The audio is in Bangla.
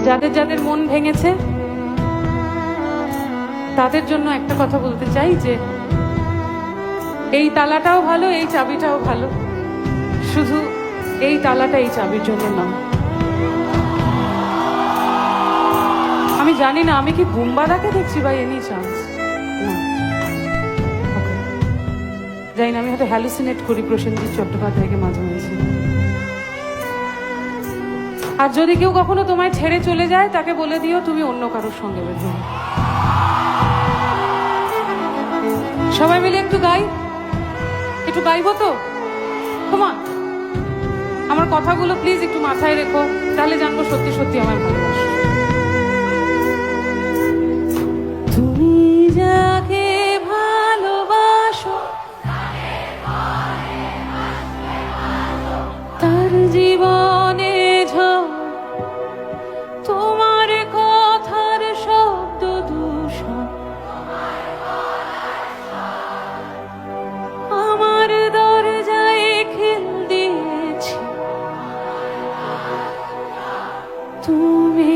যাদের যাদের মন ভেঙেছে তাদের জন্য একটা কথা বলতে চাই যে এই তালাটাও ভালো, এই চাবিটাও ভালো, শুধু এই তালাটা এই চাবির জন্য নয়। আমি জানি না আমি কি বুম্বাদাকে দেখছি বাই এনি চান্স, না জানি না, আমি হয়তো হ্যালুসিনেট করি প্রসেনজিৎ চট্টোপাধ্যায়কে মাঝে মাঝে। আর যদি কেউ কখনো তোমায় ছেড়ে চলে যায় তাকে বলে দিও তুমি অন্য কারোর সঙ্গে বেঁধে। সবাই মিলে একটু গাই, একটু গাইবো তো? তোমার আমার কথাগুলো প্লিজ একটু মাথায় রেখো, তাহলে জানবো সত্যি সত্যি আমার ভালোবাসা। তুমি যাকে ভালোবাসো তার জীবনে ঝড়, তোমার কথার শব্দ দূষণ আমার দরজায় খিল দিয়েছি তুমি।